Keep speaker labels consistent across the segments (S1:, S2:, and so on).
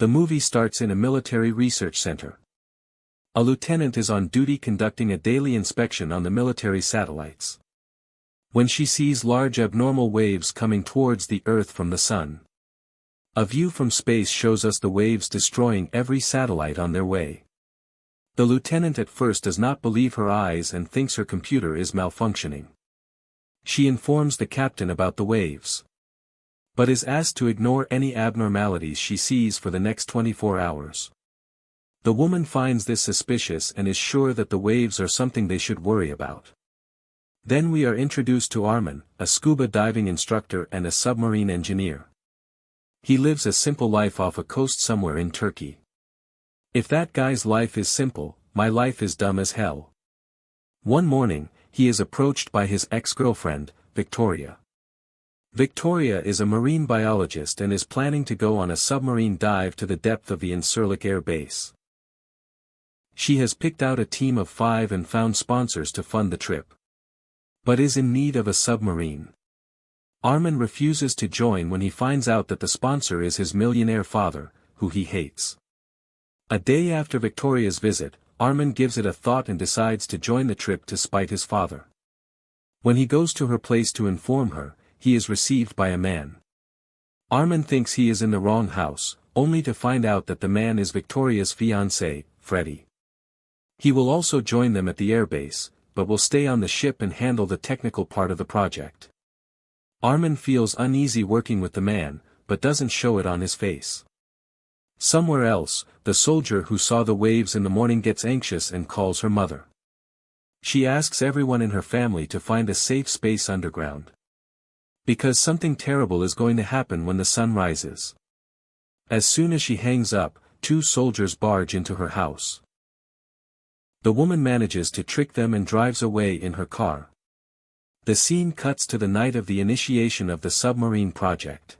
S1: The movie starts in a military research center. A lieutenant is on duty conducting a daily inspection on the military satellites. When she sees large abnormal waves coming towards the Earth from the Sun. A view from space shows us the waves destroying every satellite on their way. The lieutenant at first does not believe her eyes and thinks her computer is malfunctioning. She informs the captain about the waves, but is asked to ignore any abnormalities she sees for the next 24 hours. The woman finds this suspicious and is sure that the waves are something they should worry about. Then we are introduced to Arman, a scuba diving instructor and a submarine engineer. He lives a simple life off a coast somewhere in Turkey. If that guy's life is simple, my life is dumb as hell. One morning, he is approached by his ex-girlfriend, Victoria. Victoria is a marine biologist and is planning to go on a submarine dive to the depth of the Incirlik Air Base. She has picked out a team of 5 and found sponsors to fund the trip, but is in need of a submarine. Arman refuses to join when he finds out that the sponsor is his millionaire father, who he hates. A day after Victoria's visit, Arman gives it a thought and decides to join the trip to spite his father. When he goes to her place to inform her, he is received by a man. Arman thinks he is in the wrong house, only to find out that the man is Victoria's fiancé, Freddie. He will also join them at the airbase, but will stay on the ship and handle the technical part of the project. Arman feels uneasy working with the man, but doesn't show it on his face. Somewhere else, the soldier who saw the waves in the morning gets anxious and calls her mother. She asks everyone in her family to find a safe space underground, because something terrible is going to happen when the sun rises. As soon as she hangs up, 2 soldiers barge into her house. The woman manages to trick them and drives away in her car. The scene cuts to the night of the initiation of the submarine project.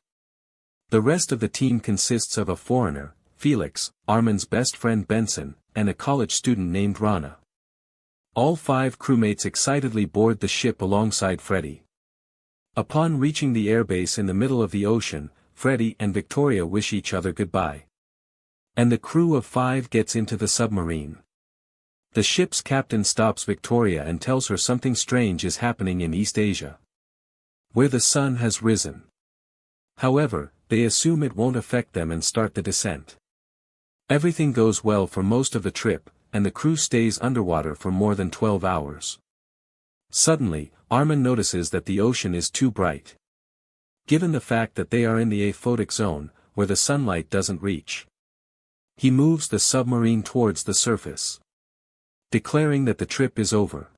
S1: The rest of the team consists of a foreigner, Felix, Arman's best friend Benson, and a college student named Rana. All 5 crewmates excitedly board the ship alongside Freddie. Upon reaching the airbase in the middle of the ocean, Freddie and Victoria wish each other goodbye. And the crew of 5 gets into the submarine. The ship's captain stops Victoria and tells her something strange is happening in East Asia, where the sun has risen. However, they assume it won't affect them and start the descent. Everything goes well for most of the trip, and the crew stays underwater for more than 12 hours. Suddenly, Arman notices that the ocean is too bright. Given the fact that they are in the aphotic zone, where the sunlight doesn't reach, he moves the submarine towards the surface, declaring that the trip is over.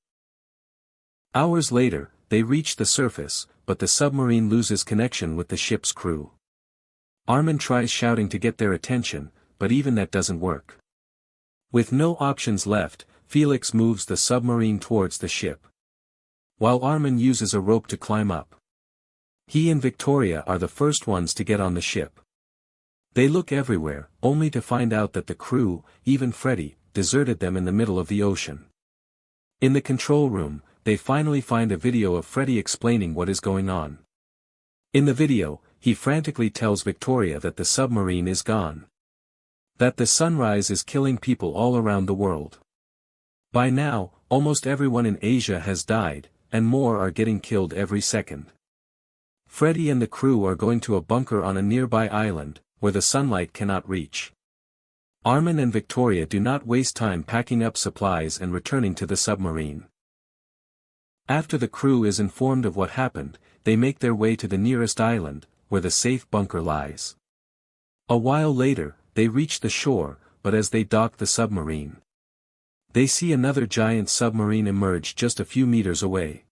S1: Hours later, they reach the surface, but the submarine loses connection with the ship's crew. Arman tries shouting to get their attention, but even that doesn't work. With no options left, Felix moves the submarine towards the ship, while Arman uses a rope to climb up. He and Victoria are the first ones to get on the ship. They look everywhere, only to find out that the crew, even Freddie, deserted them in the middle of the ocean. In the control room, they finally find a video of Freddie explaining what is going on. In the video, he frantically tells Victoria that the submarine is gone, that the sunrise is killing people all around the world. By now, almost everyone in Asia has died, and more are getting killed every second. Freddie and the crew are going to a bunker on a nearby island, where the sunlight cannot reach. Arman and Victoria do not waste time packing up supplies and returning to the submarine. After the crew is informed of what happened, they make their way to the nearest island, where the safe bunker lies. A while later, they reach the shore, but as they dock the submarine, they see another giant submarine emerge just a few meters away.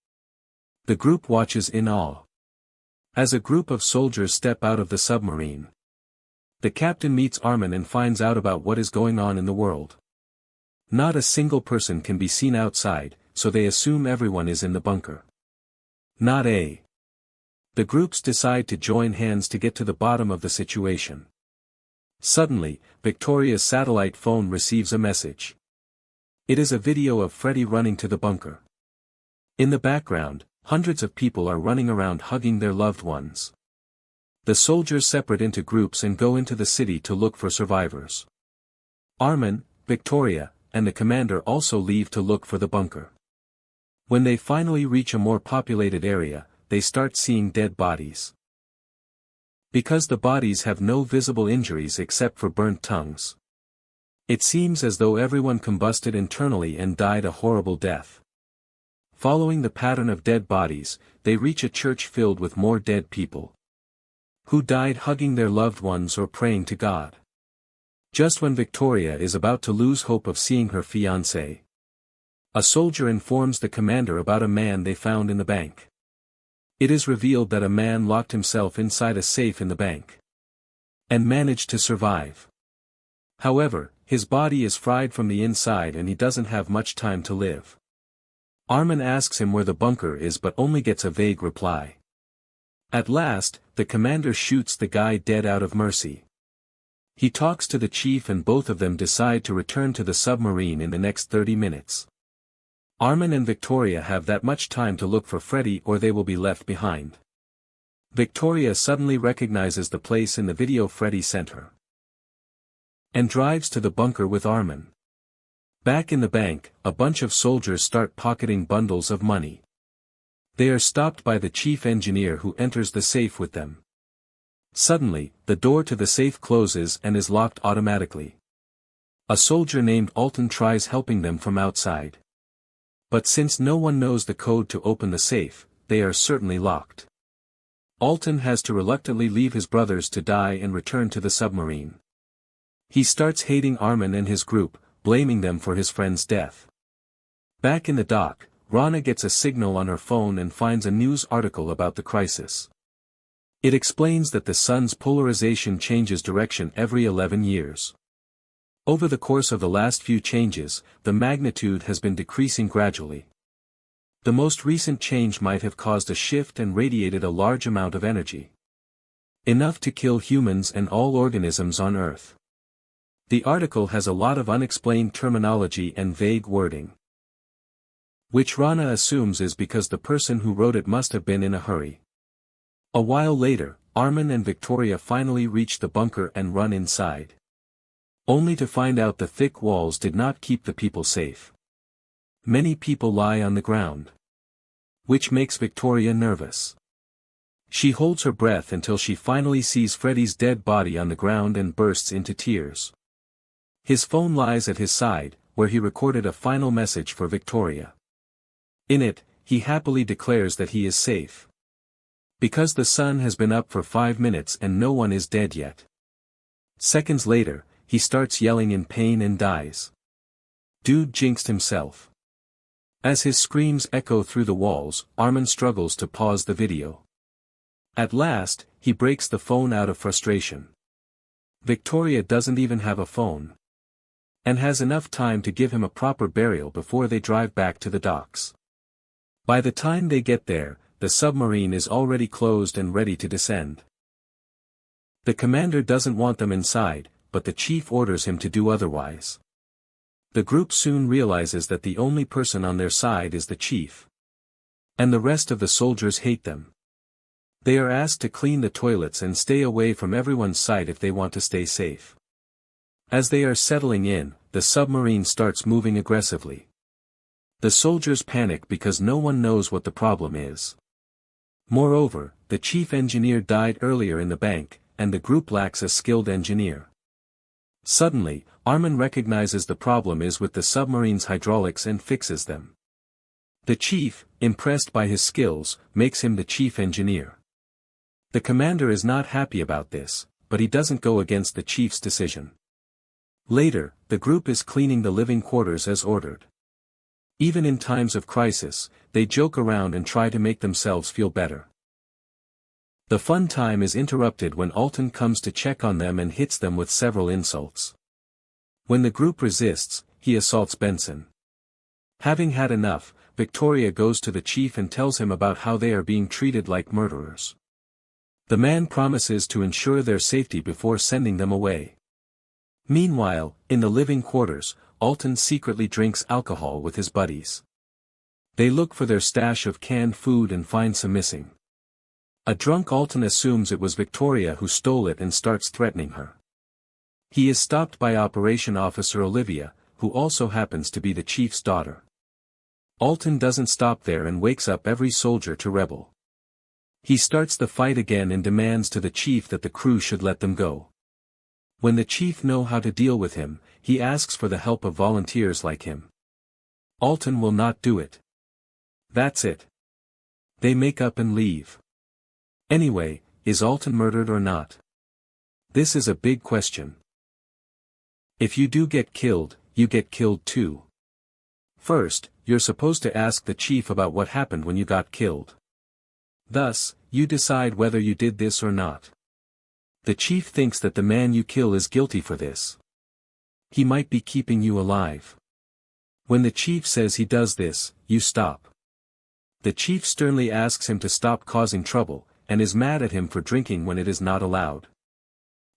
S1: The group watches in awe as a group of soldiers step out of the submarine. The captain meets Arman and finds out about what is going on in the world. Not a single person can be seen outside, so they assume everyone is in the bunker. Not a. The groups decide to join hands to get to the bottom of the situation. Suddenly, Victoria's satellite phone receives a message. It is a video of Freddie running to the bunker. In the background, hundreds of people are running around hugging their loved ones. The soldiers separate into groups and go into the city to look for survivors. Arman, Victoria, and the commander also leave to look for the bunker. When they finally reach a more populated area, they start seeing dead bodies. Because the bodies have no visible injuries except for burnt tongues. It seems as though everyone combusted internally and died a horrible death. Following the pattern of dead bodies, they reach a church filled with more dead people, who died hugging their loved ones or praying to God. Just when Victoria is about to lose hope of seeing her fiancé, a soldier informs the commander about a man they found in the bank. It is revealed that a man locked himself inside a safe in the bank and managed to survive. However, his body is fried from the inside and he doesn't have much time to live. Arman asks him where the bunker is but only gets a vague reply. At last, the commander shoots the guy dead out of mercy. He talks to the chief and both of them decide to return to the submarine in the next 30 minutes. Arman and Victoria have that much time to look for Freddy or they will be left behind. Victoria suddenly recognizes the place in the video Freddy sent her, and drives to the bunker with Arman. Back in the bank, a bunch of soldiers start pocketing bundles of money. They are stopped by the chief engineer who enters the safe with them. Suddenly, the door to the safe closes and is locked automatically. A soldier named Alton tries helping them from outside. But since no one knows the code to open the safe, they are certainly locked. Alton has to reluctantly leave his brothers to die and return to the submarine. He starts hating Arman and his group, blaming them for his friend's death. Back in the dock, Rana gets a signal on her phone and finds a news article about the crisis. It explains that the sun's polarization changes direction every 11 years. Over the course of the last few changes, the magnitude has been decreasing gradually. The most recent change might have caused a shift and radiated a large amount of energy, enough to kill humans and all organisms on Earth. The article has a lot of unexplained terminology and vague wording, which Rana assumes is because the person who wrote it must have been in a hurry. A while later, Arman and Victoria finally reach the bunker and run inside, only to find out the thick walls did not keep the people safe. Many people lie on the ground, which makes Victoria nervous. She holds her breath until she finally sees Freddy's dead body on the ground and bursts into tears. His phone lies at his side, where he recorded a final message for Victoria. In it, he happily declares that he is safe, because the sun has been up for 5 minutes and no one is dead yet. Seconds later, he starts yelling in pain and dies. Dude jinxed himself. As his screams echo through the walls, Arman struggles to pause the video. At last, he breaks the phone out of frustration. Victoria doesn't even have a phone, and has enough time to give him a proper burial before they drive back to the docks. By the time they get there, the submarine is already closed and ready to descend. The commander doesn't want them inside, but the chief orders him to do otherwise. The group soon realizes that the only person on their side is the chief, and the rest of the soldiers hate them. They are asked to clean the toilets and stay away from everyone's sight if they want to stay safe. As they are settling in, the submarine starts moving aggressively. The soldiers panic because no one knows what the problem is. Moreover, the chief engineer died earlier in the bank, and the group lacks a skilled engineer. Suddenly, Arman recognizes the problem is with the submarine's hydraulics and fixes them. The chief, impressed by his skills, makes him the chief engineer. The commander is not happy about this, but he doesn't go against the chief's decision. Later, the group is cleaning the living quarters as ordered. Even in times of crisis, they joke around and try to make themselves feel better. The fun time is interrupted when Alton comes to check on them and hits them with several insults. When the group resists, he assaults Benson. Having had enough, Victoria goes to the chief and tells him about how they are being treated like murderers. The man promises to ensure their safety before sending them away. Meanwhile, in the living quarters, Alton secretly drinks alcohol with his buddies. They look for their stash of canned food and find some missing. A drunk Alton assumes it was Victoria who stole it and starts threatening her. He is stopped by Operation Officer Olivia, who also happens to be the chief's daughter. Alton doesn't stop there and wakes up every soldier to rebel. He starts the fight again and demands to the chief that the crew should let them go. When the chief knows how to deal with him, he asks for the help of volunteers like him. Alton will not do it. That's it. They make up and leave. Anyway, is Alton murdered or not? This is a big question. If you do get killed, you get killed too. First, you're supposed to ask the chief about what happened when you got killed. Thus, you decide whether you did this or not. The chief thinks that the man you kill is guilty for this. He might be keeping you alive. When the chief says he does this, you stop. The chief sternly asks him to stop causing trouble, and is mad at him for drinking when it is not allowed.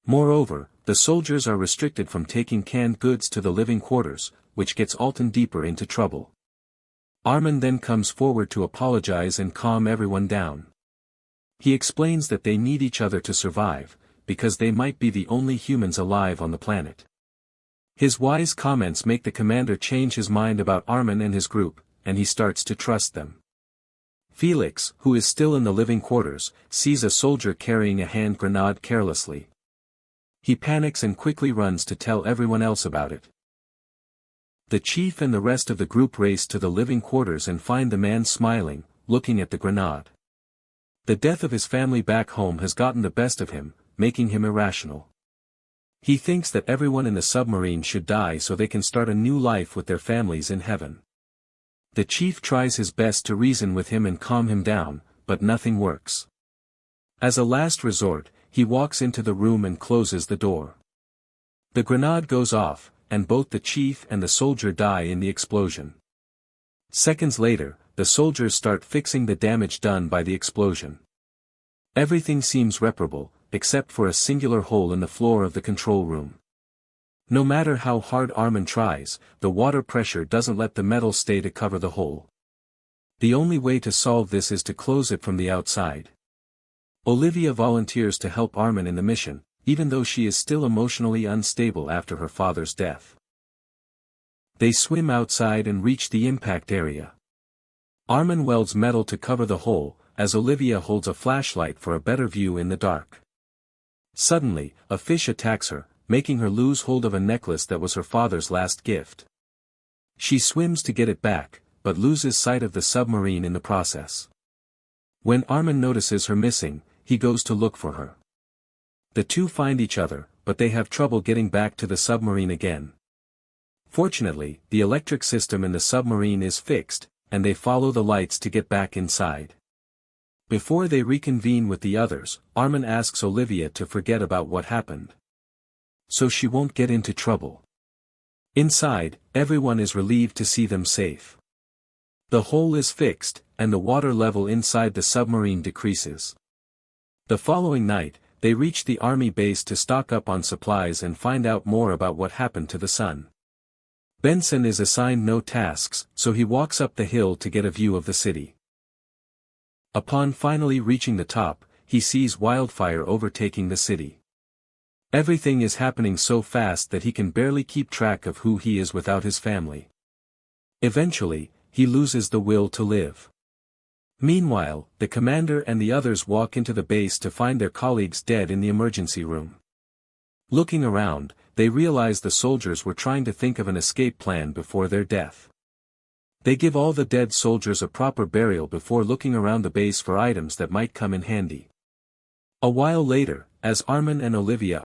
S1: Moreover, the soldiers are restricted from taking canned goods to the living quarters, which gets Alton deeper into trouble. Arman then comes forward to apologize and calm everyone down. He explains that they need each other to survive, because they might be the only humans alive on the planet. His wise comments make the commander change his mind about Arman and his group, and he starts to trust them. Felix, who is still in the living quarters, sees a soldier carrying a hand grenade carelessly. He panics and quickly runs to tell everyone else about it. The chief and the rest of the group race to the living quarters and find the man smiling, looking at the grenade. The death of his family back home has gotten the best of him, making him irrational. He thinks that everyone in the submarine should die so they can start a new life with their families in heaven. The chief tries his best to reason with him and calm him down, but nothing works. As a last resort, he walks into the room and closes the door. The grenade goes off, and both the chief and the soldier die in the explosion. Seconds later, the soldiers start fixing the damage done by the explosion. Everything seems reparable, except for a singular hole in the floor of the control room. No matter how hard Arman tries, the water pressure doesn't let the metal stay to cover the hole. The only way to solve this is to close it from the outside. Olivia volunteers to help Arman in the mission, even though she is still emotionally unstable after her father's death. They swim outside and reach the impact area. Arman welds metal to cover the hole, as Olivia holds a flashlight for a better view in the dark. Suddenly, a fish attacks her, making her lose hold of a necklace that was her father's last gift. She swims to get it back, but loses sight of the submarine in the process. When Arman notices her missing, he goes to look for her. The two find each other, but they have trouble getting back to the submarine again. Fortunately, the electric system in the submarine is fixed, and they follow the lights to get back inside. Before they reconvene with the others, Arman asks Olivia to forget about what happened, so she won't get into trouble. Inside, everyone is relieved to see them safe. The hole is fixed, and the water level inside the submarine decreases. The following night, they reach the army base to stock up on supplies and find out more about what happened to the sun. Benson is assigned no tasks, so he walks up the hill to get a view of the city. Upon finally reaching the top, he sees wildfire overtaking the city. Everything is happening so fast that he can barely keep track of who he is without his family. Eventually, he loses the will to live. Meanwhile, the commander and the others walk into the base to find their colleagues dead in the emergency room. Looking around, they realize the soldiers were trying to think of an escape plan before their death. They give all the dead soldiers a proper burial before looking around the base for items that might come in handy. A while later, as Arman and Olivia